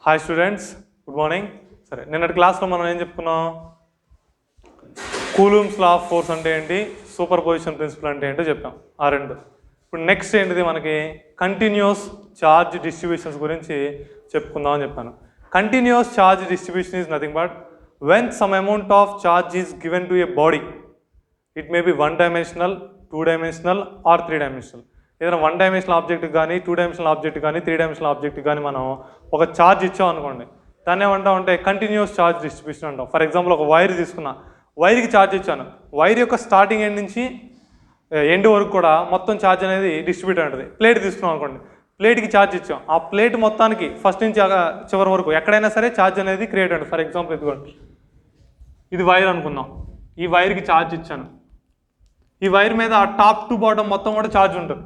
Hi students, good morning. సరే, నిన్నటి క్లాస్లో మనం ఏం చెప్పుకున్నాం? కూలూమ్స్ లా ఆఫ్ ఫోర్స్ అంటే ఏంటి, సూపర్ పొజిషన్ ప్రిన్సిపల్ అంటే ఏంటో చెప్పాం. ఆ రెండు. ఇప్పుడు నెక్స్ట్ ఏంటిది, మనకి కంటిన్యూస్ ఛార్జ్ డిస్ట్రిబ్యూషన్స్ గురించి చెప్పుకుందాం అని చెప్పాను. Continuous charge distribution is nothing but when some amount of charge is given to a body. It may be one dimensional, two dimensional or three dimensional. ఏదైనా వన్ డైమెన్షనల్ ఆబ్జెక్ట్ కానీ, two dimensional object కానీ, three dimensional object కానీ మనం ఒక charge ఇచ్చాం అనుకోండి, దాన్ని ఏమంటాం అంటే కంటిన్యూస్ ఛార్జ్ డిస్ట్రిబ్యూషన్ అంటాం. ఫర్ ఎగ్జాంపుల్, ఒక వైర్ తీసుకున్నా, వైర్కి ఛార్జ్ ఇచ్చాను. వైర్ యొక్క స్టార్టింగ్ ఎండ్ నుంచి ఎండ్ వరకు కూడా మొత్తం ఛార్జ్ అనేది డిస్ట్రిబ్యూట్ ఉంటుంది. ప్లేట్ తీసుకున్నాం అనుకోండి, ప్లేట్కి ఛార్జ్ ఇచ్చాం. ఆ ప్లేట్ మొత్తానికి ఫస్ట్ నుంచి చివరి వరకు ఎక్కడైనా సరే ఛార్జ్ అనేది క్రియేట్ అవుతుంది. ఫర్ ఎగ్జాంపుల్, ఇదిగోండి, ఇది వైర్ అనుకుందాం. ఈ వైర్కి ఛార్జ్ ఇచ్చాను. ఈ వైర్ మీద టాప్ టు బాటమ్ మొత్తం కూడా ఛార్జ్ ఉంటుంది.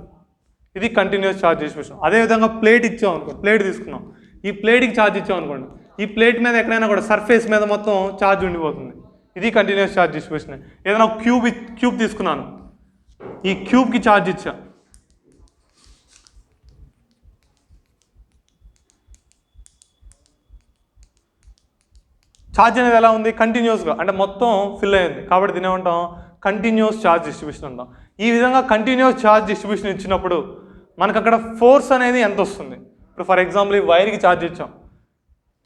ఇది కంటిన్యూస్ ఛార్జ్ డిస్ట్రిబ్యూషన్. అదేవిధంగా ప్లేట్ ఇచ్చాం అనుకోండి, ప్లేట్ తీసుకున్నాం. ఈ ప్లేట్కి ఛార్జ్ ఇచ్చాం అనుకోండి, ఈ ప్లేట్ మీద ఎక్కడైనా కూడా సర్ఫేస్ మీద మొత్తం ఛార్జ్ ఉండిపోతుంది. ఇది కంటిన్యూస్ ఛార్జ్ డిస్ట్రిబ్యూషన్. ఏదైనా క్యూబ్ తీసుకున్నాను, ఈ క్యూబ్కి ఛార్జ్ ఇచ్చా. ఛార్జ్ అనేది ఎలా ఉంది, కంటిన్యూస్గా, అంటే మొత్తం ఫిల్ అయ్యింది. కాబట్టి దీని ఏమంటాం, కంటిన్యూస్ ఛార్జ్ డిస్ట్రిబ్యూషన్ అంటాం. ఈ విధంగా కంటిన్యూస్ ఛార్జ్ డిస్ట్రిబ్యూషన్ ఇచ్చినప్పుడు మనకు అక్కడ ఫోర్స్ అనేది ఎంత వస్తుంది. ఇప్పుడు ఫర్ ఎగ్జాంపుల్, ఈ వైర్కి ఛార్జ్ ఇచ్చాం.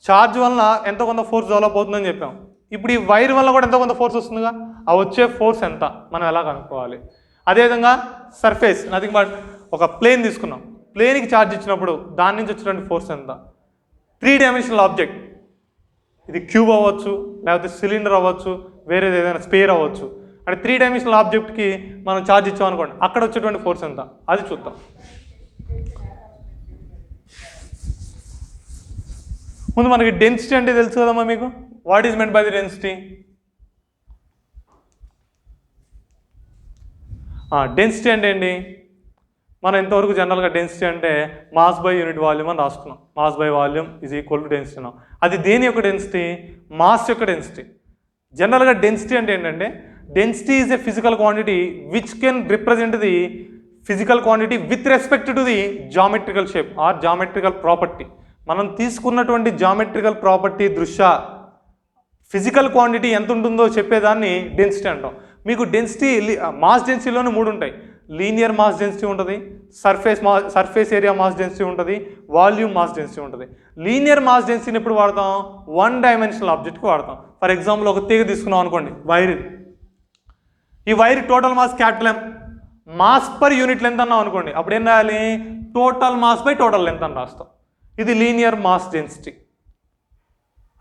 ఛార్జ్ వల్ల ఎంతో కొంత ఫోర్స్ డెవలప్ అవుతుందని చెప్పాం. ఇప్పుడు ఈ వైర్ వల్ల కూడా ఎంతో కొంత ఫోర్స్ వస్తుందిగా, ఆ వచ్చే ఫోర్స్ ఎంత మనం ఎలా కనుక్కోవాలి. అదేవిధంగా సర్ఫేస్, నథింగ్ బట్ ఒక ప్లేన్ తీసుకున్నాం. ప్లేన్కి ఛార్జ్ ఇచ్చినప్పుడు దాని నుంచి వచ్చినటువంటి ఫోర్స్ ఎంత. త్రీ డైమెన్షనల్ ఆబ్జెక్ట్, ఇది క్యూబ్ అవ్వచ్చు, లేకపోతే సిలిండర్ అవ్వచ్చు, వేరేది ఏదైనా స్పేర్ అవ్వచ్చు. అంటే త్రీ డైమెన్షనల్ ఆబ్జెక్ట్కి మనం ఛార్జ్ ఇచ్చాం అనుకోండి, అక్కడ వచ్చేటువంటి ఫోర్స్ ఎంత అది చూద్దాం. ముందు మనకి డెన్సిటీ అంటే తెలుసు కదమ్మా మీకు. What is meant by the density? Density అంటే ఏంటి? మనం ఇంతవరకు జనరల్గా డెన్సిటీ అంటే మాస్ బై యూనిట్ వాల్యూమ్ అని రాసుకున్నాం. Mass by volume is equal to density అన్నాం. అది దేని యొక్క డెన్సిటీ? మాస్ యొక్క డెన్సిటీ. జనరల్గా డెన్సిటీ అంటే ఏంటంటే, density is a physical quantity which can represent the physical quantity with respect to the geometrical shape or geometrical property. మనం తీసుకున్నటువంటి జామెట్రికల్ ప్రాపర్టీ దృష్ట్యా ఫిజికల్ క్వాంటిటీ ఎంత ఉంటుందో చెప్పేదాన్ని డెన్సిటీ అంటాం. మీకు డెన్సిటీ, మాస్ డెన్సిటీలోనే మూడు ఉంటాయి. లీనియర్ మాస్ డెన్సిటీ ఉంటుంది, సర్ఫేస్ ఏరియా మాస్ డెన్సిటీ ఉంటుంది, వాల్యూమ్ మాస్ డెన్సిటీ ఉంటుంది. లీనియర్ మాస్ డెన్సిటీని ఎప్పుడు వాడతాం? వన్ డైమెన్షనల్ ఆబ్జెక్ట్కి వాడతాం. ఫర్ ఎగ్జాంపుల్, ఒక తీగ తీసుకున్నాం అనుకోండి, వైర్. ఈ wire total mass capital M, mass per unit length అన్నాం అనుకోండి, అప్పుడు ఏం రాయాలి? Total mass by total length అని రాస్తాం. ఇది లీనియర్ మాస్ డెన్సిటీ.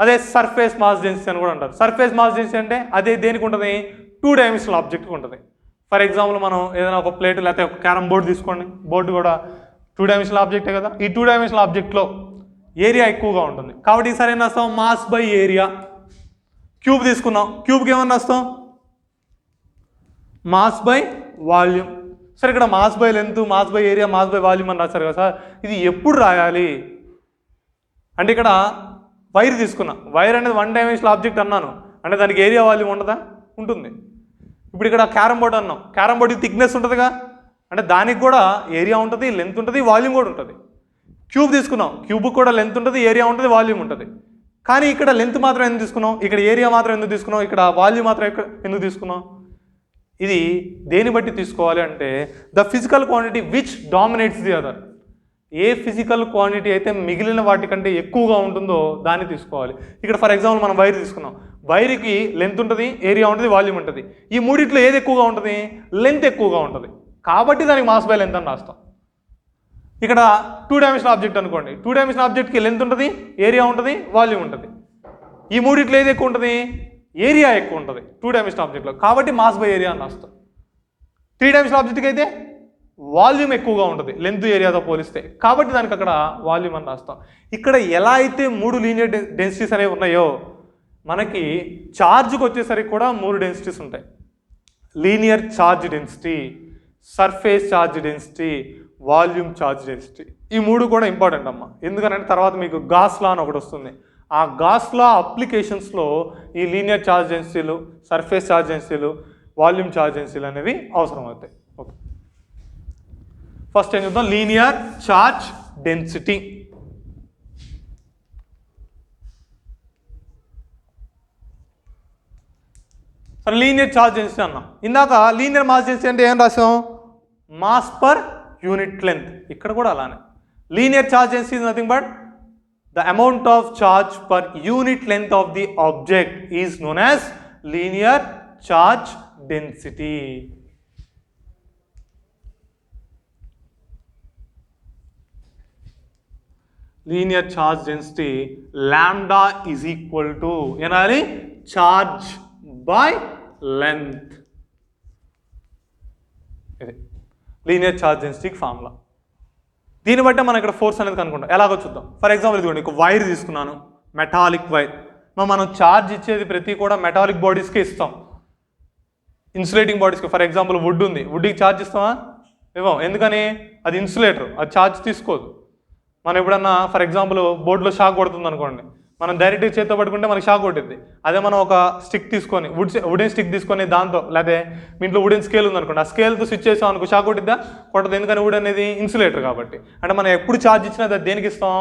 అదే సర్ఫేస్ మాస్ డెన్సిటీ అని కూడా అంటారు. సర్ఫేస్ మాస్ డెన్సిటీ అంటే అదే దేనికి ఉంటుంది? టూ డైమెన్షనల్ ఆబ్జెక్ట్కి ఉంటుంది. ఫర్ ఎగ్జాంపుల్, మనం ఏదైనా ఒక ప్లేట్ లేకపోతే ఒక క్యారమ్ బోర్డు తీసుకోండి. బోర్డు కూడా టూ డైమెన్షనల్ ఆబ్జెక్టే కదా. ఈ టూ డైమెన్షనల్ ఆబ్జెక్ట్లో ఏరియా ఎక్కువగా ఉంటుంది. కాబట్టి ఈసారి ఏం రాస్తాం? Mass by area. క్యూబ్ తీసుకున్నాం, క్యూబ్కి ఏమన్నా రాస్తాం? Mass by volume. సరే, ఇక్కడ mass by length, mass by area, mass by volume అని రాశారు కదా సార్, ఇది ఎప్పుడు రాయాలి అంటే, ఇక్కడ వైర్ తీసుకున్నా. వైర్ అనేది వన్ డైమెన్షనల్ ఆబ్జెక్ట్ అన్నాను అంటే దానికి ఏరియా వాల్యూమ్ ఉండదా? ఉంటుంది. ఇప్పుడు ఇక్కడ క్యారమ్ బోర్డ్ అన్నాం, క్యారమ్ బోర్డ్కి థిక్నెస్ ఉంటుందిగా, అంటే దానికి కూడా ఏరియా ఉంటుంది, లెంత్ ఉంటుంది, వాల్యూమ్ కూడా ఉంటుంది. క్యూబ్ తీసుకున్నాం, క్యూబ్కి కూడా లెంత్ ఉంటుంది, ఏరియా ఉంటుంది, వాల్యూమ్ ఉంటుంది. కానీ ఇక్కడ లెంత్ మాత్రం ఎందుకు తీసుకున్నాం, ఇక్కడ ఏరియా మాత్రం ఎందుకు తీసుకున్నాం, ఇక్కడ వాల్యూమ్ మాత్రం ఎందుకు తీసుకున్నాం? ఇది దేని బట్టి తీసుకోవాలి అంటే, the physical quantity which dominates the other. A physical quantity అయితే మిగిలిన వాటికంటే ఎక్కువగా ఉంటుందో దాన్ని తీసుకోవాలి. ఇక్కడ ఫర్ ఎగ్జాంపుల్, మనం వైర్ తీసుకున్నాం. వైర్కి లెంత్ ఉంటుంది, ఏరియా ఉంటుంది, వాల్యూమ్ ఉంటుంది. ఈ మూడిట్లో ఏది ఎక్కువగా ఉంటుంది? లెంత్ ఎక్కువగా ఉంటుంది. కాబట్టి దానికి మాస్ బై లెంత్ అని రాస్తాం. ఇక్కడ టూ డైమెన్షనల్ ఆబ్జెక్ట్ అనుకోండి. టూ డైమెన్షనల్ ఆబ్జెక్ట్కి లెంత్ ఉంటుంది, ఏరియా ఉంటుంది, వాల్యూమ్ ఉంటుంది. ఈ మూడిట్లో ఏది ఎక్కువ ఉంటుంది? ఏరియా ఎక్కువ ఉంటుంది టూ డైమెన్షనల్ ఆబ్జెక్ట్లో. కాబట్టి మాస్ బై ఏరియా అని రాస్తాం. త్రీ డైమెన్షనల్ ఆబ్జెక్ట్కి అయితే వాల్యూమ్ ఎక్కువగా ఉంటుంది లెంత్ ఏరియాతో పోలిస్తే, కాబట్టి దానికి అక్కడ వాల్యూమ్ అని రాస్తాం. ఇక్కడ ఎలా అయితే మూడు లీనియర్ డెన్సిటీస్ అనేవి ఉన్నాయో, మనకి ఛార్జ్కి వచ్చేసరికి కూడా మూడు డెన్సిటీస్ ఉంటాయి. Linear charge density, surface charge density, volume charge density. ఈ మూడు కూడా ఇంపార్టెంట్ అమ్మ. ఎందుకంటే తర్వాత మీకు గాస్ లా అని ఒకటి వస్తుంది. ఆ గాస్ లా అప్లికేషన్స్లో ఈ లీనియర్ ఛార్జ్ డెన్సిటీలు, సర్ఫేస్ ఛార్జ్ డెన్సిటీలు, వాల్యూమ్ ఛార్జ్ డెన్సిటీలు అనేవి అవసరం అవుతాయి. ఓకే, ఫస్ట్ ఏం చూద్దాం, లీనియర్ ఛార్జ్ డెన్సిటీ. సరే లీనియర్ ఛార్జ్ డెన్సిటీ అన్నాం. ఇందాక లీనియర్ మాస్ డెన్సిటీ అంటే ఏం రాసాం? Mass per unit length. ఇక్కడ కూడా అలానే linear charge density is nothing but the amount of charge per unit length of the object is known as linear charge density. Linear charge density lambda is equal to ఏనాలి? Charge by length. ఇది linear charge డెన్సిటీకి formula. దీన్ని బట్టి మనం ఇక్కడ force అనేది కనుక్కుంటాం. ఎలాగో చూద్దాం. ఫర్ ఎగ్జాంపుల్ ఇదిగోండి, ఒక వైర్ తీసుకున్నాను, మెటాలిక్ వైర్. మనం ఛార్జ్ ఇచ్చేది ప్రతి కూడా మెటాలిక్ బాడీస్కే ఇస్తాం, ఇన్సులేటింగ్ బాడీస్కి. ఫర్ ఎగ్జాంపుల్ వుడ్ ఉంది, వుడ్కి ఛార్జ్ ఇస్తామా? ఇవ్వం. ఎందుకని? అది ఇన్సులేటర్, అది ఛార్జ్ తీసుకోదు. మనం ఎప్పుడన్నా ఫర్ ఎగ్జాంపుల్ బోర్డులో షాక్ కొడుతుంది అనుకోండి, మనం డైరెక్ట్గా చేతితో పట్టుకుంటే మనకి షాక్ కొట్టింది. అదే మనం ఒక స్టిక్ తీసుకొని వుడెన్ స్టిక్ తీసుకొని దాంతో, లేకపోతే మీ ఇంట్లో వుడెన్ స్కేల్ ఉందనుకోండి, ఆ స్కేల్తో స్విచ్ చేసాం అనుకో, షాక్ కొట్టిద్దా? కొట్టదు. ఎందుకని? వుడ్ అనేది ఇన్సులేటర్ కాబట్టి. అంటే మనం ఎప్పుడు ఛార్జ్ ఇచ్చినా అది దేనికి ఇస్తాం?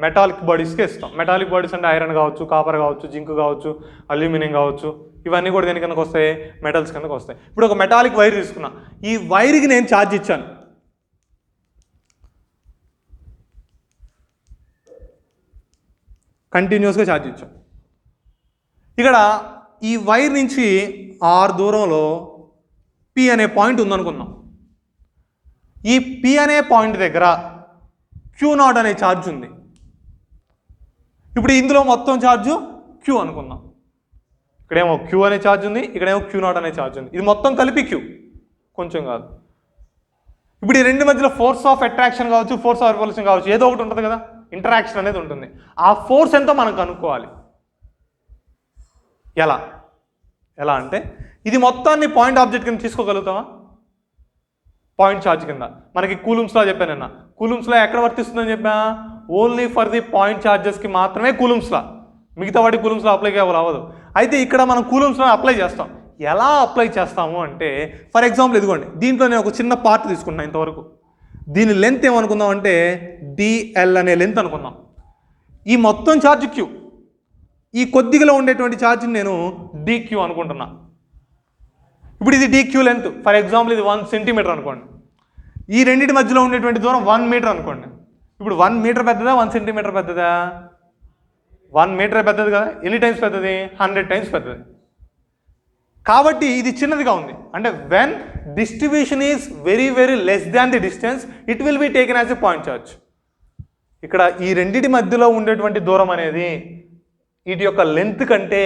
మెటాలిక్ బాడీస్కి ఇస్తాం. మెటాలిక్ బాడీస్ అంటే ఐరన్ కావచ్చు, కాపర్ కావచ్చు, జింక్ కావచ్చు, అల్యూమినియం కావచ్చు, ఇవన్నీ కూడా దేని కిందకు వస్తాయి? మెటల్స్ కిందకు వస్తాయి. ఇప్పుడు ఒక మెటాలిక్ వైర్ తీసుకున్నా, ఈ వైర్కి నేను ఛార్జ్ ఇచ్చాను, కంటిన్యూస్గా ఛార్జ్ ఇచ్చాం. ఇక్కడ ఈ వైర్ నుంచి ఆర్ దూరంలో పి అనే పాయింట్ ఉందనుకుందాం. ఈ పి అనే పాయింట్ దగ్గర Q0 అనే ఛార్జ్ ఉంది. ఇప్పుడు ఇందులో మొత్తం ఛార్జు Q అనుకుందాం. ఇక్కడేమో Q అనే ఛార్జ్ ఉంది, ఇక్కడేమో Q0 అనే ఛార్జ్ ఉంది. ఇది మొత్తం కలిపి Q, కొంచెం కాదు. ఇప్పుడు ఈ రెండు మధ్యలో ఫోర్స్ ఆఫ్ అట్రాక్షన్ కావచ్చు, ఫోర్స్ ఆఫ్ రిపల్షన్ కావచ్చు, ఏదో ఒకటి ఉంటుంది కదా, ఇంటరాక్షన్ అనేది ఉంటుంది. ఆ ఫోర్స్ ఎంతో మనం కనుక్కోవాలి. ఎలా అంటే ఇది మొత్తాన్ని పాయింట్ ఆబ్జెక్ట్ కింద తీసుకోగలుగుతామా? పాయింట్ ఛార్జ్ కింద. మనకి కూలుమ్స్లో చెప్పానన్నా, కూలుమ్స్లో ఎక్కడ వర్తిస్తుందని చెప్పా? ఓన్లీ ఫర్ ది పాయింట్ ఛార్జెస్కి మాత్రమే కూలుమ్స్లా, మిగతా వాటి కూలుమ్స్లో అప్లై అవ్వదు. అయితే ఇక్కడ మనం కూలుమ్స్లో అప్లై చేస్తాం. ఎలా అప్లై చేస్తాము అంటే, ఫర్ ఎగ్జాంపుల్ ఇదిగోండి, దీంట్లో నేను ఒక చిన్న పార్ట్ తీసుకున్నాను ఇంతవరకు. దీని లెంత్ ఏమనుకుందాం అంటే డిఎల్ అనే లెంత్ అనుకుందాం. ఈ మొత్తం ఛార్జ్ Q, ఈ కొద్దిగా ఉండేటువంటి ఛార్జ్ని నేను DQ అనుకుంటున్నా. ఇప్పుడు ఇది DQ లెంత్. ఫర్ ఎగ్జాంపుల్ ఇది 1 సెంటీమీటర్ అనుకోండి. ఈ రెండింటి మధ్యలో ఉండేటువంటి దూరం 1 మీటర్ అనుకోండి. ఇప్పుడు 1 మీటర్ పెద్దదా, 1 సెంటీమీటర్ పెద్దదా? 1 మీటర్ పెద్దది కదా. ఎన్ని టైమ్స్ పెద్దది? 100 టైమ్స్ పెద్దది. కాబట్టి ఇది చిన్నదిగా ఉంది. అంటే when distribution is very very less than the distance, it will be taken as a point charge. ఇక్కడ ఈ రెండింటి మధ్యలో ఉండేటువంటి దూరం అనేది వీటి యొక్క లెంత్ కంటే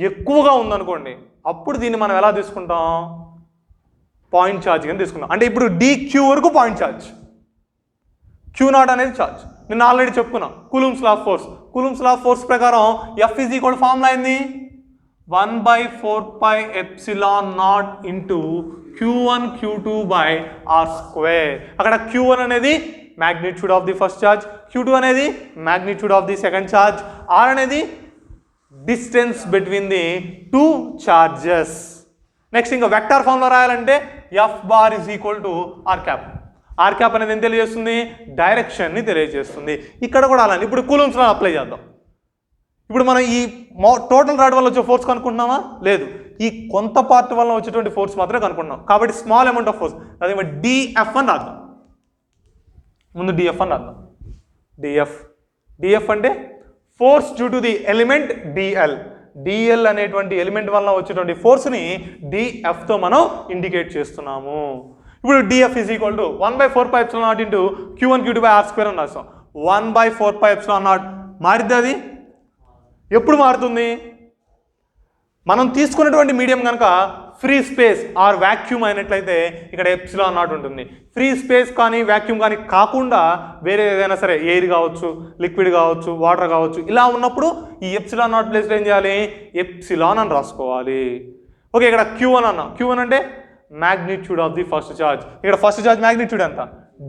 ఎక్కువగా ఉందనుకోండి, అప్పుడు దీన్ని మనం ఎలా తీసుకుంటాం? పాయింట్ ఛార్జ్ కింద తీసుకుంటాం. అంటే ఇప్పుడు DQ వరకు పాయింట్ ఛార్జ్, Q0 అనేది ఛార్జ్. నేను ఆల్రెడీ చెప్పుకున్నా coulombs law of force. Coulombs law of force ప్రకారం F ఈజ్ ఈక్వల్ ఫార్ములా అయింది 1/4πε0 into Q1 Q2 by are square. అక్కడ Q1 అనేది magnitude of the first charge, Q2 అనేది magnitude of the second charge, R అనేది distance between the two charges. Next ఇంకా vector formula రాయాలంటే F bar is equal to R cap. R cap అనేది ఏం తెలియజేస్తుంది? డైరెక్షన్ని తెలియజేస్తుంది. ఇక్కడ కూడా అలానే. ఇప్పుడు కూలుమ్స్లో అప్లై చేద్దాం. ఇప్పుడు మనం ఈ టోటల్ రాడ్ వల్ల వచ్చే ఫోర్స్ కనుక్కుంటున్నామా? లేదు. ఈ కొంత పార్ట్ వల్ల వచ్చేటువంటి ఫోర్స్ మాత్రమే కనుక్కుంటున్నాం. కాబట్టి స్మాల్ అమౌంట్ ఆఫ్ ఫోర్స్, అదే DF అని రాద్దాం. ముందు DF అని రాద్దాం. డిఎఫ్ అంటే force due to the element DL అనేటువంటి ఎలిమెంట్ వల్ల వచ్చేటువంటి ఫోర్స్ని డిఎఫ్తో మనం ఇండికేట్ చేస్తున్నాము. ఇప్పుడు DF is equal to 1/4πε0 into Q1 Q2 by are square అని రాస్తాం. 1/4πε0 మారిద్ది. అది ఎప్పుడు మారుతుంది? మనం తీసుకున్నటువంటి మీడియం కనుక ఫ్రీ స్పేస్ ఆర్ వ్యాక్యూమ్ అయినట్లయితే ఇక్కడ ε0 ఉంటుంది. ఫ్రీ స్పేస్ కానీ వ్యాక్యూమ్ కానీ కాకుండా వేరే ఏదైనా సరే, ఎయిర్ కావచ్చు, లిక్విడ్ కావచ్చు, వాటర్ కావచ్చు, ఇలా ఉన్నప్పుడు ఈ ε0 ప్లేస్లో ఏం చేయాలి? ఎప్సిలాన్ అని రాసుకోవాలి. ఓకే, ఇక్కడ Q1 అన్నా. Q1 అంటే magnitude of the first charge. ఇక్కడ ఫస్ట్ ఛార్జ్ మ్యాగ్నిట్యూడ్ ఎంత?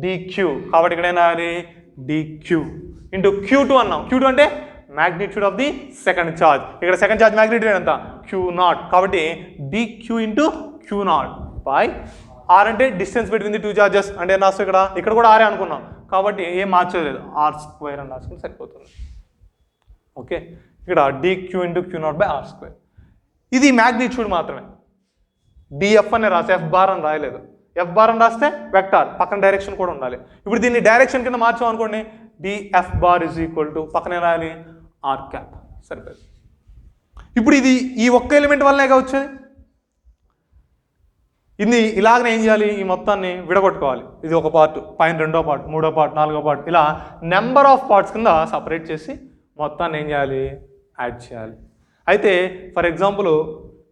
DQ. కాబట్టి ఇక్కడ ఏం రాయాలి? DQ ఇంటూ Q2 అన్నాం. Q2 అంటే magnitude of the second charge. ఇక్కడ సెకండ్ ఛార్జ్ మ్యాగ్నిట్యూడ్ ఎంత? Q0. కాబట్టి DQ into Q0 by r అంటే distance between the two charges. అంటే రాసు ఇక్కడ కూడా ఆరే అనుకున్నాం కాబట్టి ఏం మార్చలేదు, ఆర్ స్క్వేర్ అని రాసుకుంటే సరిపోతుంది. ఓకే, ఇక్కడ DQ into Q0 by are square. ఇది మ్యాగ్నిట్యూడ్ మాత్రమే. డిఎఫ్ అని రాసి ఎఫ్ బార్ అని రాయలేదు. ఎఫ్ బార్ అని రాస్తే వెక్టార్, పక్కన డైరెక్షన్ కూడా ఉండాలి. ఇప్పుడు దీన్ని డైరెక్షన్ కింద మార్చాం అనుకోండి, DF bar is equal to పక్కనే రాయాలి ఆర్ క్యాప్, సరిపోయింది. ఇప్పుడు ఇది ఈ ఒక్క ఎలిమెంట్ వల్లనే వచ్చేది. ఇది ఇలాగనే ఏం చేయాలి, ఈ మొత్తాన్ని విడగొట్టుకోవాలి. ఇది ఒక పార్ట్, పైన రెండో పార్ట్, మూడో పార్ట్, నాలుగో పార్ట్, ఇలా నెంబర్ ఆఫ్ పార్ట్స్ కింద సపరేట్ చేసి మొత్తాన్ని ఏం చేయాలి, యాడ్ చేయాలి. అయితే ఫర్ ఎగ్జాంపుల్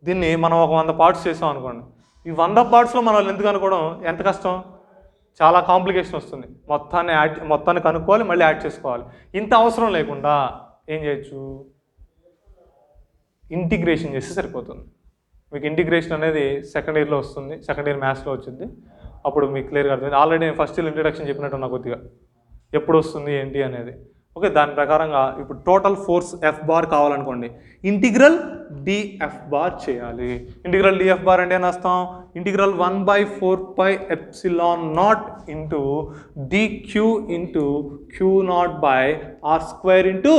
దీన్ని మనం ఒక 100 పార్ట్స్ చేసాం అనుకోండి, ఈ 100 పార్ట్స్లో మనం ఎందుకు అనుకోవడం ఎంత కష్టం, చాలా కాంప్లికేషన్ వస్తుంది. మొత్తాన్ని కనుక్కోవాలి, మళ్ళీ యాడ్ చేసుకోవాలి. ఇంత అవసరం లేకుండా ఏం చేయొచ్చు, ఇంటిగ్రేషన్ చేస్తే సరిపోతుంది. మీకు ఇంటిగ్రేషన్ అనేది సెకండ్ ఇయర్లో వస్తుంది, సెకండ్ ఇయర్ మ్యాథ్స్లో వచ్చింది. అప్పుడు మీకు క్లియర్గా అర్థమైంది. ఆల్రెడీ నేను ఫస్ట్ ఇయర్ ఇంట్రడక్షన్ చెప్పినట్టు నాకు కొద్దిగా ఎప్పుడు వస్తుంది ఏంటి అనేది. ఓకే, దాని ప్రకారంగా ఇప్పుడు టోటల్ ఫోర్స్ ఎఫ్ బార్ కావాలనుకోండి, ఇంటిగ్రల్ డిఎఫ్ బార్ చేయాలి. ఇంటిగ్రల్ డిఎఫ్ బార్ అంటే ఏం రాస్తాం, integral 1/4πε0 into DQ into Q0/r² into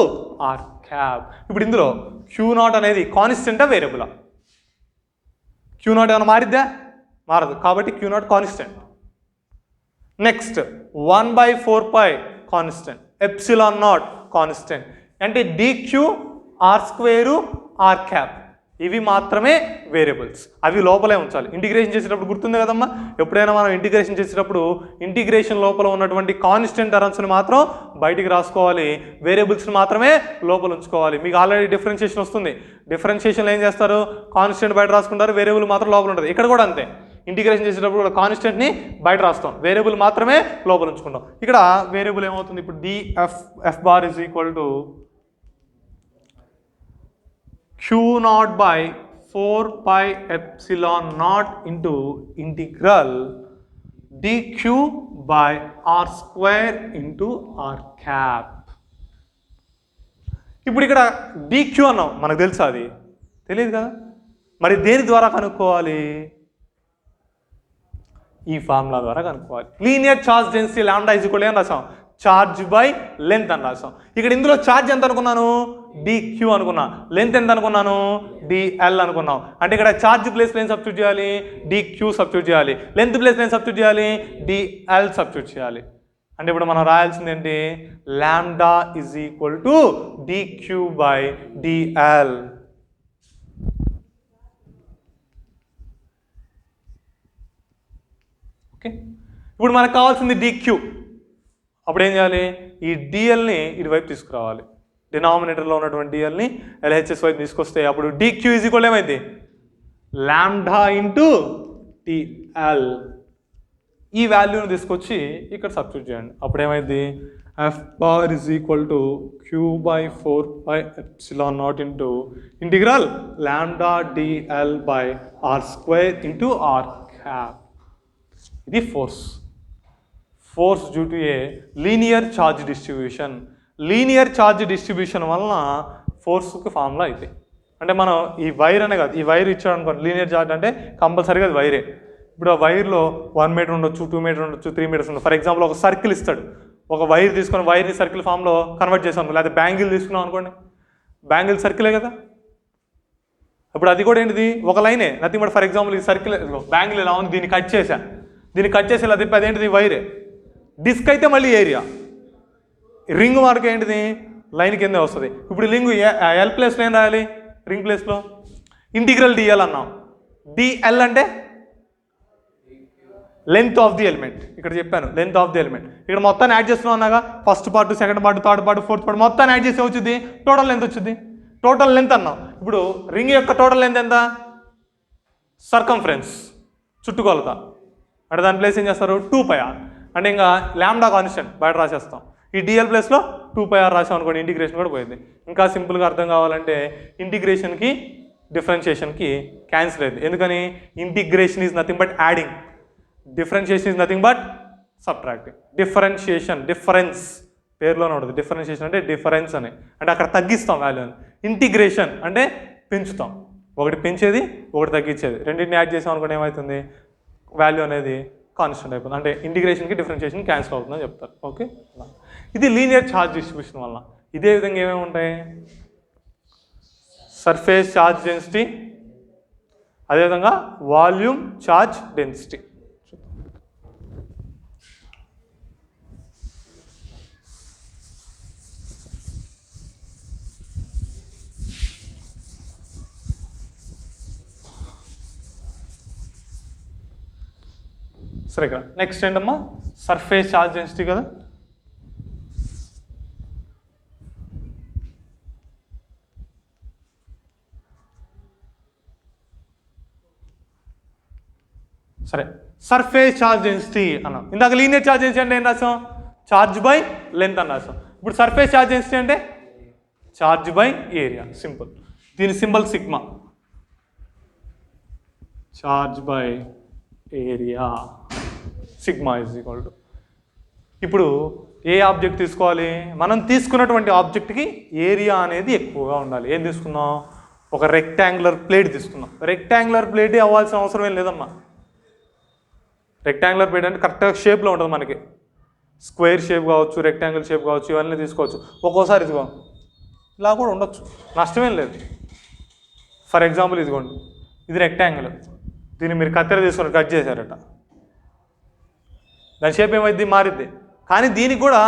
are cap. ఇప్పుడు ఇందులో Q0 అనేది కాన్స్టెంటా వేరియబులా? Q0 ఏమైనా మారిద్దా? మారదు, కాబట్టి Q0 constant. Next 1/4π constant, ε0 constant, అంటే dq r² ఆర్ క్యాప్, ఇవి మాత్రమే వేరియబుల్స్. అవి లోపలే ఉంచాలి. ఇంటిగ్రేషన్ చేసేటప్పుడు గుర్తుంది కదమ్మా, ఎప్పుడైనా మనం ఇంటిగ్రేషన్ చేసేటప్పుడు ఇంటిగ్రేషన్ లోపల ఉన్నటువంటి కాన్స్టెంట్ టర్మ్స్ని మాత్రం బయటికి రాసుకోవాలి, వేరియబుల్స్ని మాత్రమే లోపల ఉంచుకోవాలి. మీకు ఆల్రెడీ డిఫరెన్షియేషన్ వస్తుంది. డిఫరెన్షియేషన్లో ఏం చేస్తారు, కాన్స్టెంట్ బయట రాసుకుంటారు, వేరియబుల్ మాత్రం లోపల ఉంటుంది. ఇక్కడ కూడా అంతే, ఇంటిగ్రేషన్ చేసేటప్పుడు కూడా కాన్స్టెంట్ని బయట రాస్తాం, వేరియబుల్ మాత్రమే లోపల ఉంచుకుంటాం. ఇక్కడ వేరియబుల్ ఏమవుతుంది, ఇప్పుడు DF bar is equal to Q0/4πε0 into integral dq/r² into are cap. ఇప్పుడు ఇక్కడ dq అన్నాం, మనకు తెలుసా, అది తెలియదు కదా. మరి దేని ద్వారా కనుక్కోవాలి, ఈ ఫార్ములా ద్వారా కనుక్కోవాలి. Linear charge density lambda is equal to ఏం రాసాం, చార్జ్ బై లెంత్ అని రాసాం. ఇక్కడ ఇందులో చార్జ్ ఎంత అనుకున్నాను, dq అనుకున్నా, లెంత్ ఎంత అనుకున్నాను, dl అనుకున్నాం. అంటే ఇక్కడ చార్జ్ ప్లేస్ ఏం సబ్స్టిట్యూట్ చేయాలి, dq సబ్స్టిట్యూట్ చేయాలి. లెంత్ ప్లేస్ ఏం సబ్స్టిట్యూట్ చేయాలి, dl సబ్స్టిట్యూట్ చేయాలి. అంటే ఇప్పుడు మనం రాయాల్సింది ఏంటి, lambda is equal to dq/dl. Okay, ఇప్పుడు మనకు కావాల్సింది dq. అప్పుడు ఏం చేయాలి, ఈ డిఎల్ని ఇటువైపు తీసుకురావాలి. డినామినేటర్లో ఉన్నటువంటి డిఎల్ని ఎల్హెచ్ఎస్ వైపు తీసుకొస్తే అప్పుడు dq ఈజ్ ఈక్వల్ ఏమైంది, లాంబ్డా ఇంటూ dl. ఈ వాల్యూని తీసుకొచ్చి ఇక్కడ సబ్స్టిట్యూట్ చేయండి. అప్పుడు ఏమైంది, F bar is equal to Q/4πε0 into integral lambda dl/r² into are cap. ఇది force due to a linear charge distribution. Linear charge distribution వలన ఫోర్స్కి ఫార్ములా అయితే, అంటే మనం ఈ వైర్ అనే కాదు, ఈ వైర్ ఇచ్చాడు అనుకోండి, లీనియర్ ఛార్జ్ అంటే కంపల్సరీగా అది వైరే. ఇప్పుడు ఆ వైర్లో 1 మీటర్ ఉండొచ్చు, 2 మీటర్ ఉండొచ్చు, 3 మీటర్స్ ఉండొచ్చు. ఫర్ ఎగ్జాంపుల్ ఒక సర్కిల్ ఇస్తాడు, ఒక వైర్ తీసుకొని వైర్ని సర్కిల్ ఫామ్లో కన్వర్ట్ చేసాం అనుకో, లేదా బ్యాంగిల్ తీసుకున్నాం అనుకోండి, బ్యాంగిల్ సర్కిలే కదా. ఇప్పుడు అది కూడా ఏంటిది, ఒక లైనే, నథింగ్ బట్ ఫర్ ఎగ్జాంపుల్ ఈ సర్కిల్ బ్యాంగిల్ ఎలా ఉంది, దీన్ని కట్ చేసి ఇలా తిప్పి అదేంటిది వైరే. డిస్క్ అయితే మళ్ళీ ఏరియా, రింగ్ మార్క్ ఏంటిది, లైన్ కిందే వస్తుంది. ఇప్పుడు రింగ్ ఎల్ ప్లేస్లో ఏం రాయాలి, రింగ్ ప్లేస్లో ఇంటిగ్రల్ డిఎల్ అన్నాం. డిఎల్ అంటే లెంత్ ఆఫ్ ది ఎలిమెంట్, ఇక్కడ చెప్పాను లెంత్ ఆఫ్ ది ఎలిమెంట్. ఇక్కడ మొత్తాన్ని యాడ్ చేస్తున్నాం అన్నాగా, first part, second part, third part, fourth part మొత్తాన్ని యాడ్ చేసి వచ్చింది టోటల్ లెంత్ వచ్చింది. టోటల్ లెంత్ అన్నాం. ఇప్పుడు రింగ్ యొక్క టోటల్ లెంత్ ఎంత, సర్కంఫరెన్స్, చుట్టుకొలత. అంటే దాని ప్లేస్ ఏం చేస్తారు, 2πr. అంటే ఇంకా లాంబ్డా కాన్స్టెంట్ బయట రాసేస్తాం. ఈ డిఎల్ ప్లేస్లో 2πr రాసాం అనుకోండి, ఇంటిగ్రేషన్ కూడా పోయింది. ఇంకా సింపుల్గా అర్థం కావాలంటే ఇంటిగ్రేషన్కి డిఫరెన్షియేషన్కి క్యాన్సిల్ అయింది. ఎందుకని, integration is nothing but adding, differentiation is nothing but subtracting. Differentiation, difference పేరులోనే ఉంటుంది, డిఫరెన్షియేషన్ అంటే డిఫరెన్స్ అని, అంటే అక్కడ తగ్గిస్తాం వాల్యూని. ఇంటిగ్రేషన్ అంటే పెంచుతాం, ఒకటి పెంచేది ఒకటి తగ్గించేది, రెండింటిని యాడ్ చేసాం అనుకోండి ఏమవుతుంది, వాల్యూ అనేది కాన్స్టెంట్ అయిపోతుంది. అంటే ఇంటిగ్రేషన్కి డిఫరెన్షియేషన్ క్యాన్సిల్ అవుతుందని చెప్తారు. ఓకే, ఇది లీనియర్ ఛార్జ్ డిస్ట్రిబ్యూషన్ వల్ల. ఇదే విధంగా ఏమేమి ఉంటాయి, సర్ఫేస్ ఛార్జ్ డెన్సిటీ, అదేవిధంగా వాల్యూమ్, ఛార్జ్, డెన్సిటీ. సరే, ఇక్కడ నెక్స్ట్ ఏంటమ్మా, సర్ఫేస్ ఛార్జ్ డెన్సిటీ కదా. సరే, సర్ఫేస్ ఛార్జ్ డెన్సిటీ అన్నాం. ఇందాక లీనియర్ ఛార్జ్ డెన్సిటీ అంటే ఏం రాసాం, ఛార్జ్ బై లెంత్ అని రాసాం. ఇప్పుడు సర్ఫేస్ ఛార్జ్ డెన్సిటీ అంటే ఛార్జ్ బై ఏరియా, సింపుల్. దీని symbol sigma, charge by area, sigma is equal to. ఇప్పుడు ఏ ఆబ్జెక్ట్ తీసుకోవాలి, మనం తీసుకున్నటువంటి ఆబ్జెక్ట్కి ఏరియా అనేది ఎక్కువగా ఉండాలి. ఏం తీసుకున్నాం, ఒక రెక్టాంగులర్ ప్లేట్ తీసుకున్నాం. రెక్టాంగులర్ ప్లేటే అవ్వాల్సిన అవసరం ఏం లేదమ్మా. రెక్టాంగులర్ ప్లేట్ అంటే కరెక్ట్గా షేప్లో ఉంటుంది మనకి. స్క్వేర్ షేప్ కావచ్చు, రెక్టాంగిల్ షేప్ కావచ్చు, ఇవన్నీ తీసుకోవచ్చు. ఒక్కోసారి ఇదిగో ఇలా కూడా ఉండొచ్చు, నష్టమేం లేదు. ఫర్ ఎగ్జాంపుల్ ఇదిగోండి, ఇది రెక్టాంగిల్, దీన్ని మీరు కత్తెర తీసుకొని కట్ చేశారట, దాని షేప్ ఏమైంది, మారిద్ది. కానీ దీనికి కూడా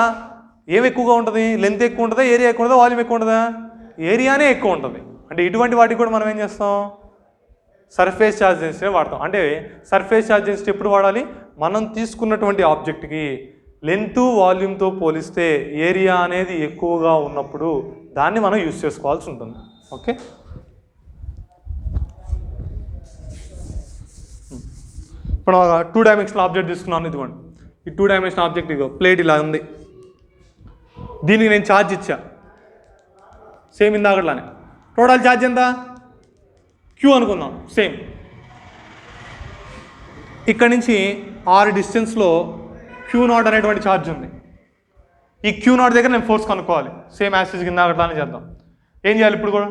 ఏం ఎక్కువగా ఉంటుంది, లెంత్ ఎక్కువ ఉంటుందా, ఏరియా ఎక్కువ ఉంటుందా, వాల్యూమ్ ఎక్కువ ఉంటుందా, ఏరియానే ఎక్కువ ఉంటుంది. అంటే ఇటువంటి వాటికి కూడా మనం ఏం చేస్తాం, సర్ఫేస్ ఛార్జ్ డెన్సిటీ వాడతాం. అంటే సర్ఫేస్ ఛార్జ్ డెన్సిటీ ఎప్పుడు వాడాలి, మనం తీసుకున్నటువంటి ఆబ్జెక్ట్కి లెంత్ వాల్యూమ్తో పోలిస్తే ఏరియా అనేది ఎక్కువగా ఉన్నప్పుడు దాన్ని మనం యూజ్ చేసుకోవాల్సి ఉంటుంది. ఓకే, ఇప్పుడు 2 డైమెన్షనల్ ఆబ్జెక్ట్ తీసుకున్నాను. ఇదిగోండి, ఈ 2 డైమెన్షనల్ ఆబ్జెక్ట్ ఇదిగో ప్లేట్ ఇలా ఉంది, దీనికి నేను ఛార్జ్ ఇచ్చా సేమ్ ఇందాకట్లానే. టోటల్ ఛార్జ్ ఎంత, క్యూ అనుకుందాం. సేమ్ ఇక్కడి నుంచి R డిస్టెన్స్లో Q0 అనేటువంటి ఛార్జ్ ఉంది. ఈ Q0 దగ్గర నేను ఫోర్స్ కనుక్కోవాలి. సేమ్ యాసిస్ ఇందాకట్లానే చేద్దాం. ఏం చేయాలి, ఇప్పుడు కూడా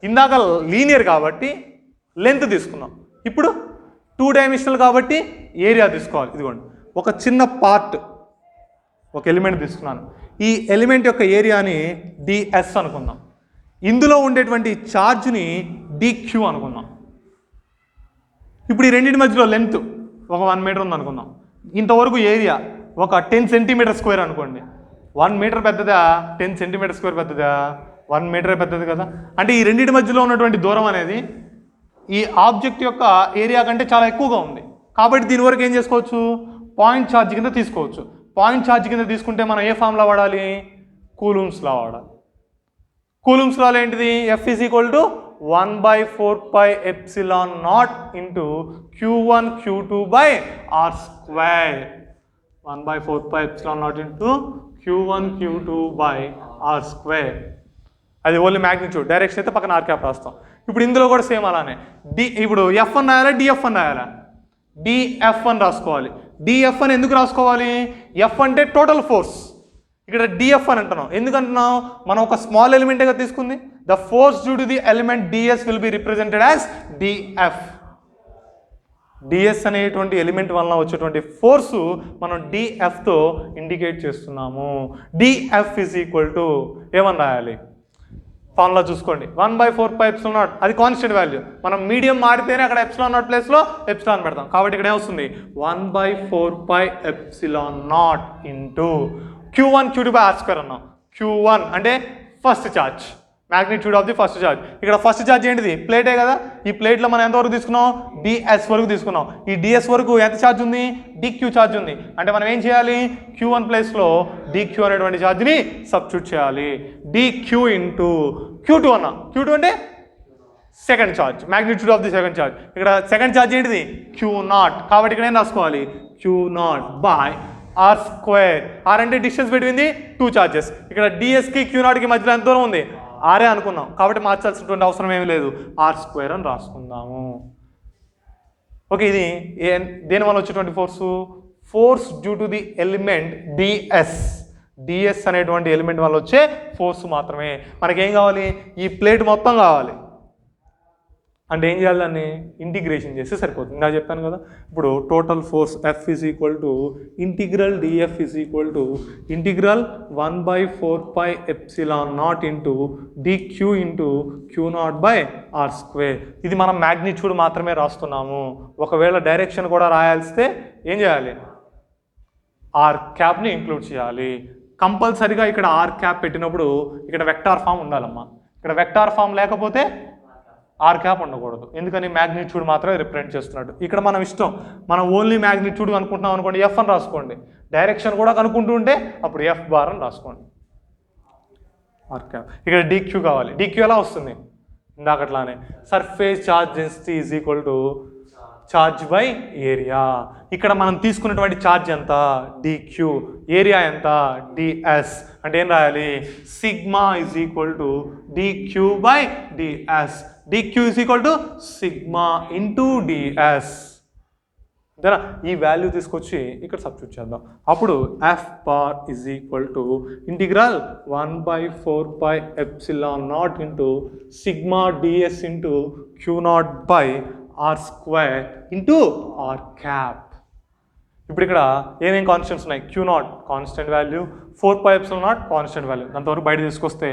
ఇందాక లీనియర్ కాబట్టి లెంత్ తీసుకున్నాం, ఇప్పుడు 2 డైమెన్షనల్ కాబట్టి ఏరియా తీసుకోవాలి. ఇదిగోండి, ఒక చిన్న పార్ట్, ఒక ఎలిమెంట్ తీసుకున్నాను. ఈ ఎలిమెంట్ యొక్క ఏరియాని ds అనుకుందాం. ఇందులో ఉండేటువంటి ఛార్జ్ని dq అనుకుందాం. ఇప్పుడు ఈ రెండింటి మధ్యలో లెంత్ ఒక 1 మీటర్ ఉంది అనుకుందాం. ఇంతవరకు ఏరియా ఒక 10 సెంటీమీటర్ స్క్వేర్ అనుకోండి. 1 మీటర్ పెద్దదా, 10 సెంటీమీటర్ స్క్వేర్ పెద్దదా, 1 మీటర్ పెద్దది కదా. అంటే ఈ రెండింటి మధ్యలో ఉన్నటువంటి దూరం అనేది ఈ ఆబ్జెక్ట్ యొక్క ఏరియా కంటే చాలా ఎక్కువగా ఉంది. కాబట్టి దీని వరకు ఏం చేసుకోవచ్చు, పాయింట్ ఛార్జ్ కింద తీసుకోవచ్చు. పాయింట్ ఛార్జ్ కింద తీసుకుంటే మనం ఏ ఫార్ములా వాడాలి, కూలుమ్స్ లా వాడాలి. కూలుమ్స్ లాలో ఏంటిది, F is equal to 1/4πε0 into Q1 Q2 by R square. 1/4πε0 into Q1 Q2 by R square. అది ఓన్లీ మ్యాగ్నిట్యూడ్, డైరెక్షన్ అయితే పక్కన ఆర్ క్యాప్ రాస్తాం. ఇప్పుడు ఇందులో కూడా సేమ్ అలానే ఇప్పుడు F అని రాయాలా, DF అని రాయాలా, DF అని రాసుకోవాలి. DF అని ఎందుకు రాసుకోవాలి, F అంటే టోటల్ ఫోర్స్, ఇక్కడ DF అని అంటున్నాం. ఎందుకంటున్నాం, మనం ఒక స్మాల్ ఎలిమెంట్గా తీసుకుంది. The force due to the element DS will be represented as DF. DS అనేటువంటి ఎలిమెంట్ వలన వచ్చేటువంటి ఫోర్సు మనం DFతో ఇండికేట్ చేస్తున్నాము. DF ఈజ్ ఈక్వల్ టు ఏమని రాయాలి, ఫార్ములా చూసుకోండి, 1/4πε0, అది కాన్స్టెంట్ వాల్యూ. మనం మీడియం మారితేనే అక్కడ ε0 ప్లేస్లో ఎప్సిలాన్ పెడతాం. కాబట్టి ఇక్కడ ఏమొస్తుంది, 1/4πε0 into Q1 Q2 by R square అన్నాం. Q1 అంటే first charge, magnitude of the first charge. ఇక్కడ ఫస్ట్ ఛార్జ్ ఏంటిది, ప్లేటే కదా. ఈ ప్లేట్లో మనం ఎంతవరకు తీసుకున్నాం, DS వరకు తీసుకున్నాం. ఈ DS వరకు ఎంత ఛార్జ్ ఉంది, DQ ఛార్జ్ ఉంది. అంటే మనం ఏం చేయాలి, Q1 ప్లేస్లో DQ అనేటువంటి ఛార్జ్ని సబ్స్టిట్యూట్ చేయాలి. DQ ఇంటూ Q2 అన్నా. Q2 అంటే second charge, magnitude of the second charge. ఇక్కడ సెకండ్ ఛార్జ్ ఏంటిది, Q0. కాబట్టి ఇక్కడ ఏం రాసుకోవాలి, Q0 by R square. R అంటే డిస్టెన్స్ బిట్వీన్ ది 2 ఛార్జెస్. ఇక్కడ DSకి Q0కి మధ్యలో ఎంత దూరం ఉంది, ఆరే అనుకున్నాం. కాబట్టి మార్చాల్సినటువంటి అవసరం ఏమీ లేదు, R స్క్వేర్ అని రాసుకుందాము. ఓకే, ఇది దేనివల్ల వచ్చేటువంటి force, force due to the element DS అనేటువంటి ఎలిమెంట్ వల్ల వచ్చే ఫోర్స్ మాత్రమే. మనకేం కావాలి, ఈ ప్లేట్ మొత్తం కావాలి. అంటే ఏం చేయాలి, దాన్ని ఇంటిగ్రేషన్ చేస్తే సరిపోతుంది. నాకు చెప్పాను కదా, ఇప్పుడు total force F is equal to integral dF is equal to integral 1/4πε0 into DQ into Q0/r². ఇది మనం మ్యాగ్నిట్యూడ్ మాత్రమే రాస్తున్నాము. ఒకవేళ డైరెక్షన్ కూడా రాయాల్స్తే ఏం చేయాలి, ఆర్ క్యాప్ని ఇంక్లూడ్ చేయాలి. కంపల్సరీగా ఇక్కడ ఆర్ క్యాప్ పెట్టినప్పుడు ఇక్కడ వెక్టార్ ఫామ్ ఉండాలమ్మా. ఇక్కడ వెక్టార్ ఫామ్ లేకపోతే ఆర్ క్యాప్ ఉండకూడదు. ఎందుకని, మ్యాగ్నిట్యూడ్ మాత్రమే రిప్రజెంట్ చేస్తున్నాడు. ఇక్కడ మనం ఇష్టం, మనం ఓన్లీ మ్యాగ్నిట్యూడ్ అనుకుంటున్నాం అనుకోండి, ఎఫ్ అని రాసుకోండి. డైరెక్షన్ కూడా కనుక్కుంటూ ఉంటే అప్పుడు ఎఫ్ బార్ అని రాసుకోండి. R cap. ఇక్కడ డిక్యూ కావాలి. డిక్యూ ఎలా వస్తుంది, ఇందాకట్లానే surface charge density is equal to charge by area. ఇక్కడ మనం తీసుకున్నటువంటి ఛార్జ్ ఎంత, డిక్యూ. ఏరియా ఎంత, డిఎస్. అంటే ఏం రాయాలి, sigma is equal to dq by dS. Dq is equal to sigma into dS. అంతేనా? ఈ వాల్యూ తీసుకొచ్చి ఇక్కడ సబ్స్టిట్యూట్ చేద్దాం. అప్పుడు F bar is equal to integral 1/4πε0 into sigma dS into Q0/r² into are cap. ఇప్పుడు ఇక్కడ ఏమేమి కాన్స్టెంట్స్ ఉన్నాయి, Q0 constant value, 4πε0 constant value. దాంతవరకు బయట తీసుకొస్తే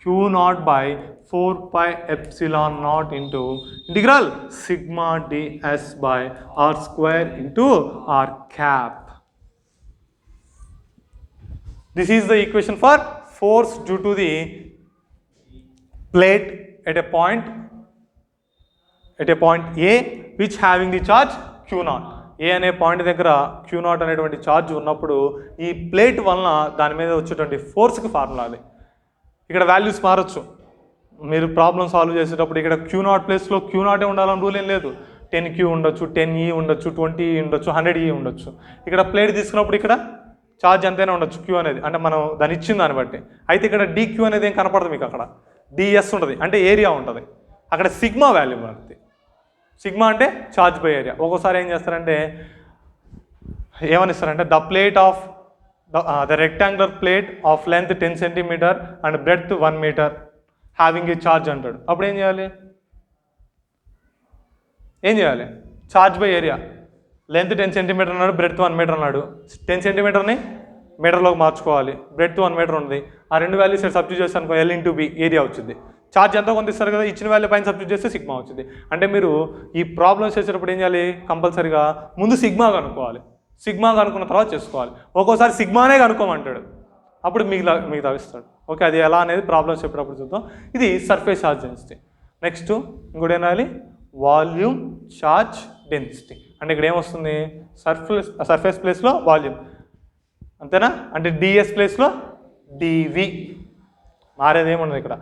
Q0/4πε0 into integral sigma ds/r² into are cap. This is the equation for force due to the plate at a point A which having the charge Q0. ఏ అనే point దగ్గర Q0 అనేటువంటి charge ఉన్నప్పుడు ఈ plate వలన దాని మీద వచ్చేటువంటి ఫోర్స్కి formula అది. ఇక్కడ వాల్యూస్ మారచ్చు. మీరు ప్రాబ్లమ్ సాల్వ్ చేసేటప్పుడు ఇక్కడ Q0 ప్లేస్లో Q0 ఉండాలని రూల్ ఏం లేదు. 10Q ఉండొచ్చు, 10E ఉండొచ్చు, 20E ఉండొచ్చు, 100E ఉండొచ్చు. ఇక్కడ ప్లేట్ తీసుకున్నప్పుడు ఇక్కడ ఛార్జ్ ఎంతైనా ఉండొచ్చు Q అనేది, అంటే మనం దాన్ని ఇచ్చిన దాన్ని బట్టి. అయితే ఇక్కడ DQ అనేది ఏం కనపడదు మీకు, అక్కడ DS ఉంటుంది, అంటే ఏరియా ఉంటుంది. అక్కడ సిగ్మా వాల్యూ ఉంటుంది. సిగ్మా అంటే ఛార్జ్ బై ఏరియా. ఒక్కోసారి ఏం చేస్తారంటే ఏమనిస్తారంటే the plate of the rectangular plate of length 10 cm and breadth 1 meter having a charge అంటాడు. అప్పుడు ఏం చేయాలి, charge by area. Length 10 cm అన్నాడు, బ్రెడ్త్ 1 meter అన్నాడు. 10 cm మీటర్లోకి మార్చుకోవాలి, బ్రెడ్త్ 1 meter ఉంది. ఆ రెండు వాల్యూస్ సబ్స్టిట్యూట్ చేస్తే అనుకో L/B ఏరియా వచ్చింది. ఛార్జ్ ఎంతో కొంత ఇస్తారు కదా, ఇచ్చిన వాల్యూ పైన సబ్స్టిట్యూట్ చేస్తే సిగ్మా వచ్చింది. అంటే మీరు ఈ ప్రాబ్లమ్స్ చేసేటప్పుడు ఏం చేయాలి, కంపల్సరీగా ముందు సిగ్మా కనుక్కోవాలి. సిగ్మా కనుక్కున్న తర్వాత చేసుకోవాలి. ఒక్కోసారి సిగ్మానే కనుక్కోమంటాడు, అప్పుడు మిగతా ఇస్తాడు. ఓకే, అది ఎలా అనేది ప్రాబ్లమ్స్ చెప్పేటప్పుడు చూద్దాం. ఇది సర్ఫేస్ ఛార్జ్ డెన్సిటీ. నెక్స్ట్ ఇంకోటి ఏం రాయాలి, వాల్యూమ్ ఛార్జ్ డెన్సిటీ. అంటే ఇక్కడ ఏమొస్తుంది, సర్ఫేస్ ప్లేస్లో వాల్యూమ్, అంతేనా? అంటే డిఎస్ ప్లేస్లో డివి. మారేది ఏముండదు ఇక్కడ.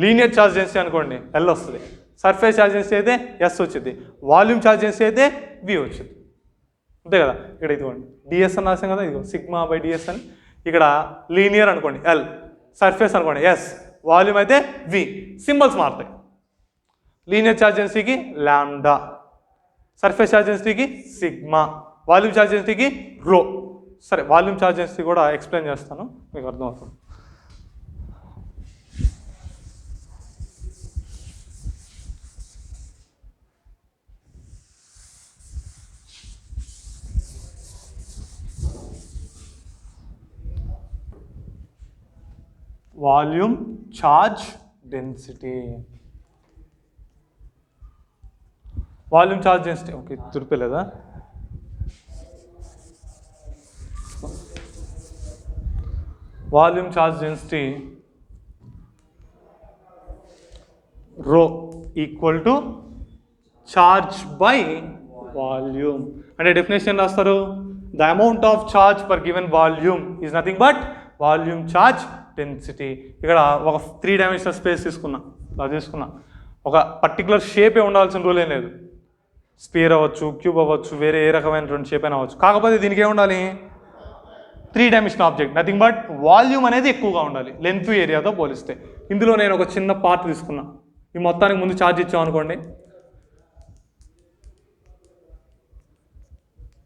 లీనియర్ ఛార్జ్ డెన్సిటీ అనుకోండి ఎల్ వస్తుంది, సర్ఫేస్ ఛార్జ్ డెన్సిటీ అయితే ఎస్ వచ్చింది, వాల్యూమ్ ఛార్జ్ డెన్సిటీ అయితే వి వచ్చింది. అంతే కదా. ఇక్కడ ఇదిగోండి డిఎస్ అని రాసాం కదా, ఇదిగో సిగ్మా బై డిఎస్ అని. ఇక్కడ లీనియర్ అనుకోండి ఎల్, సర్ఫేస్ అనుకోండి ఎస్, వాల్యూమ్ అయితే వి. సింబల్స్ మారుతాయి. లీనియర్ ఛార్జ్ డెన్సిటీకి లాండా, సర్ఫేస్ ఛార్జ్ డెన్సిటీకి సిగ్మా, వాల్యూమ్ ఛార్జ్ డెన్సిటీకి రో. సరే, వాల్యూమ్ ఛార్జ్ డెన్సిటీ కూడా ఎక్స్ప్లెయిన్ చేస్తాను, మీకు అర్థమవుతుంది. Volume charge density, volume charge density. Okay, తుడిపోలేదా? Volume charge density rho equal to charge by volume. అంటే డెఫినేషన్ రాస్తారు, the amount of charge per given volume is nothing but volume charge density. ఇక్కడ ఒక 3 dimensional space తీసుకున్నా, ఒక particular షేపే ఉండాల్సిన rule ఏం లేదు. స్పియర్ అవ్వచ్చు, క్యూబ్ అవ్వచ్చు, వేరే ఏ రకమైనటువంటి షేప్ అయినా అవ్వచ్చు. కాకపోతే దీనికి ఏముండాలి, 3 dimensional object, nothing but volume అనేది ఎక్కువగా ఉండాలి లెంత్ ఏరియాతో పోలిస్తే. ఇందులో నేను ఒక చిన్న పార్ట్ తీసుకున్నా. ఈ మొత్తానికి ముందు ఛార్జ్ ఇచ్చాం అనుకోండి,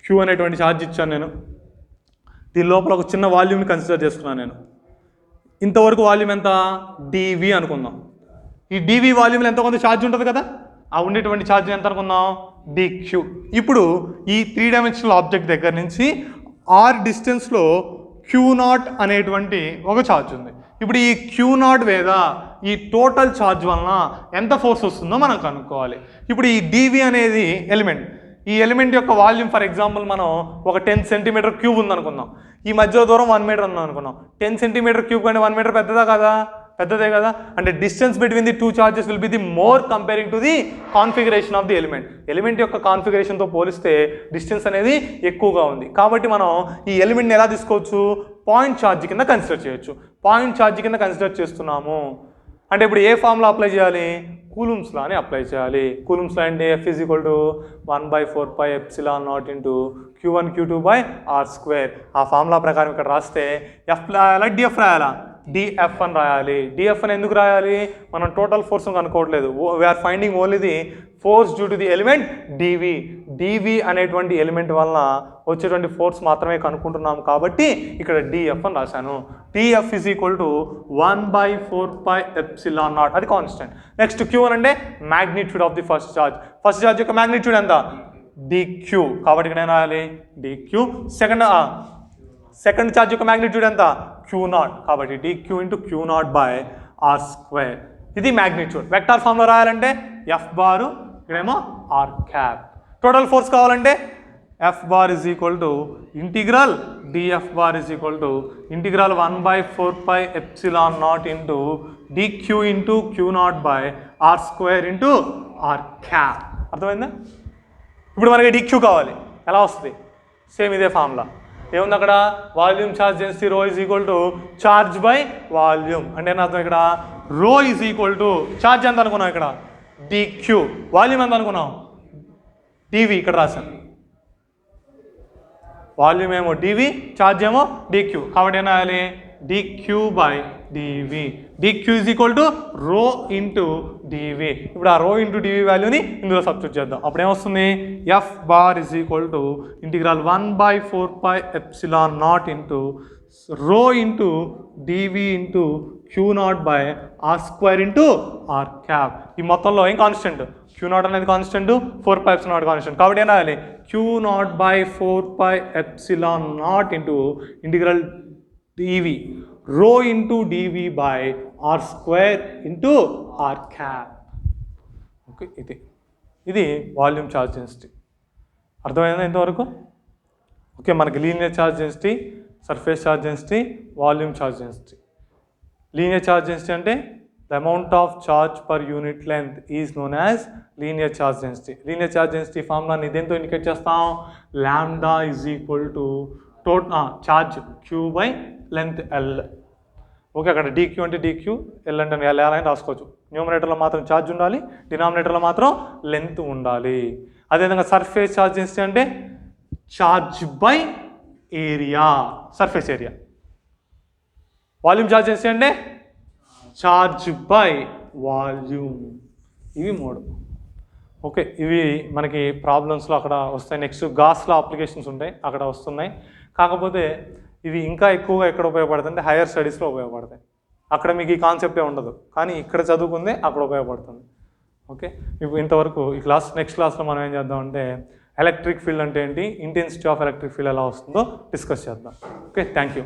క్యూ అనేటువంటి ఛార్జ్ ఇచ్చాను నేను. దీని లోపల ఒక చిన్న వాల్యూమ్ని కన్సిడర్ చేస్తున్నాను నేను. ఇంతవరకు వాల్యూమ్ ఎంత, డివి అనుకుందాం. ఈ డివి వాల్యూమ్లో ఎంతో కొంత ఛార్జ్ ఉంటుంది కదా, ఆ ఉండేటువంటి ఛార్జ్ ఎంత అనుకుందాం, dq. ఇప్పుడు ఈ 3 డైమెన్షనల్ ఆబ్జెక్ట్ దగ్గర నుంచి r డిస్టెన్స్లో q0 అనేటువంటి ఒక ఛార్జ్ ఉంది. ఇప్పుడు ఈ q0 మీద ఈ టోటల్ ఛార్జ్ వలన ఎంత ఫోర్స్ వస్తుందో మనం కనుక్కోవాలి. ఇప్పుడు ఈ dv అనేది ఎలిమెంట్, ఈ ఎలిమెంట్ యొక్క వాల్యూమ్ ఫర్ ఎగ్జాంపుల్ మనం ఒక 10 సెంటీమీటర్ క్యూబ్ ఉందనుకుందాం. ఈ మధ్య దూరం 1 మీటర్ ఉందాం అనుకున్నాం. 10 సెంటీమీటర్ క్యూబ్ కంటే 1 మీటర్ పెద్దదా కదా, పెద్దదే కదా. అంటే distance between the 2 charges will be the more comparing to the configuration of the element. Element యొక్క కాన్ఫిగరేషన్తో పోలిస్తే డిస్టెన్స్ అనేది ఎక్కువగా ఉంది. కాబట్టి మనం ఈ ఎలిమెంట్ని ఎలా తీసుకోవచ్చు, పాయింట్ ఛార్జ్ కింద కన్సిడర్ చేయొచ్చు. పాయింట్ ఛార్జ్ కింద కన్సిడర్ చేస్తున్నాము అంటే ఇప్పుడు ఏ ఫార్ములా అప్లై చేయాలి, కూలుమ్స్ లాని అప్లై చేయాలి. కూలుమ్స్ లా అంటే F = 1/4πε0 Q1 Q2/r². ఆ ఫార్ములా ప్రకారం ఇక్కడ రాస్తే F రాయాలా DF రాయాలా, DF అని రాయాలి. DF అని ఎందుకు రాయాలి, మనం టోటల్ ఫోర్స్ కనుక్కోవట్లేదు, we're finding only the force due to the element dV. dV అనేటువంటి ఎలిమెంట్ వలన వచ్చేటువంటి ఫోర్స్ మాత్రమే కనుక్కుంటున్నాం కాబట్టి ఇక్కడ DF అని రాశాను. DF = 1/4πε0, అది కాన్స్టెంట్. నెక్స్ట్ Q1 అంటే magnitude of the first charge. First charge యొక్క మ్యాగ్నిట్యూడ్ ఎంత, dq. కాబట్టి ఇక్కడ నేను రాయాలి dq. సెకండ్ ఛార్జ్ యొక్క మ్యాగ్నిట్యూడ్ ఎంత, q0. కాబట్టి dq × Q0/r². ఇది మ్యాగ్నిట్యూడ్. వెక్టార్ ఫామ్లో రాయాలంటే F బార్, ఇక్కడేమో r క్యాప్. టోటల్ ఫోర్స్ కావాలంటే F bar = integral dF bar = integral 1/4πε0 dq × Q0/r² r cap. అర్థమైందా? ఇప్పుడు మనకి dq కావాలి, ఎలా వస్తుంది, సేమ్ ఇదే ఫార్ములా. ఏముంది అక్కడ, volume charge density ρ = charge by volume. అంటే అర్థం ఇక్కడ ρ = ఛార్జ్ ఎంత అనుకున్నాం, ఇక్కడ dq. వాల్యూమ్ ఎంత అనుకున్నాం, dv. ఇక్కడ రాశాను వాల్యూమ్ ఏమో dv, ఛార్జ్ ఏమో dq. కాబట్టి ఏం రాయాలి, dq/dv. dq = ρ × dv. ఇప్పుడు ఆ ρ × dv వాల్యూని ఇందులో సబ్స్టిట్యూట్ చేద్దాం. అప్పుడు ఏమొస్తుంది, F bar = integral 1/4πε0 ρ × dv × Q0/r² r cap. ఈ మొత్తంలో ఏం కాన్స్టెంట్, Q0 అనేది కాన్స్టెంట్, 4πε0 కాన్స్టెంట్. కాబట్టి ఏం రాయాలి, Q0/4πε0 integral dv ρ × dv/r² r cap. Okay, ఇది వాల్యూమ్ ఛార్జ్ డెన్సిటీ. అర్థమైందా ఇంతవరకు? ఓకే, మనకి linear charge density, surface charge density, volume charge density. Linear charge density అంటే the amount of charge per unit length is known as linear charge density. Linear charge density ఫార్ములాని దేంతో indicate చేస్తాం, lambda = charge Q/లెంత్ L. Okay, అక్కడ dq అంటే dq, L అంటే L అని రాసుకోవచ్చు. న్యూమరేటర్లో మాత్రం ఛార్జ్ ఉండాలి, డినామినేటర్లో మాత్రం లెంత్ ఉండాలి. అదేవిధంగా సర్ఫేస్ ఛార్జ్ డెన్సిటీ అంటే charge by area, surface area. Volume charge density అంటే ఛార్జ్ బై వాల్యూమ్. ఇవి 3. ఓకే, ఇవి మనకి ప్రాబ్లమ్స్లో అక్కడ వస్తాయి. నెక్స్ట్ గాస్లో అప్లికేషన్స్ ఉంటాయి, అక్కడ వస్తున్నాయి. కాకపోతే ఇవి ఇంకా ఎక్కువగా ఎక్కడ ఉపయోగపడుతుంది అంటే హైయర్ స్టడీస్లో ఉపయోగపడతాయి. అక్కడ మీకు ఈ కాన్సెప్టే ఉండదు, కానీ ఇక్కడ చదువుకుందే అక్కడ ఉపయోగపడుతుంది. ఓకే, ఇప్పుడు ఇంతవరకు ఈ నెక్స్ట్ క్లాస్లో మనం ఏం చేద్దామంటే ఎలక్ట్రిక్ ఫీల్డ్ అంటే ఏంటి, ఇంటెన్సిటీ ఆఫ్ ఎలక్ట్రిక్ ఫీల్డ్ ఎలా వస్తుందో డిస్కస్ చేద్దాం. Okay, thank you.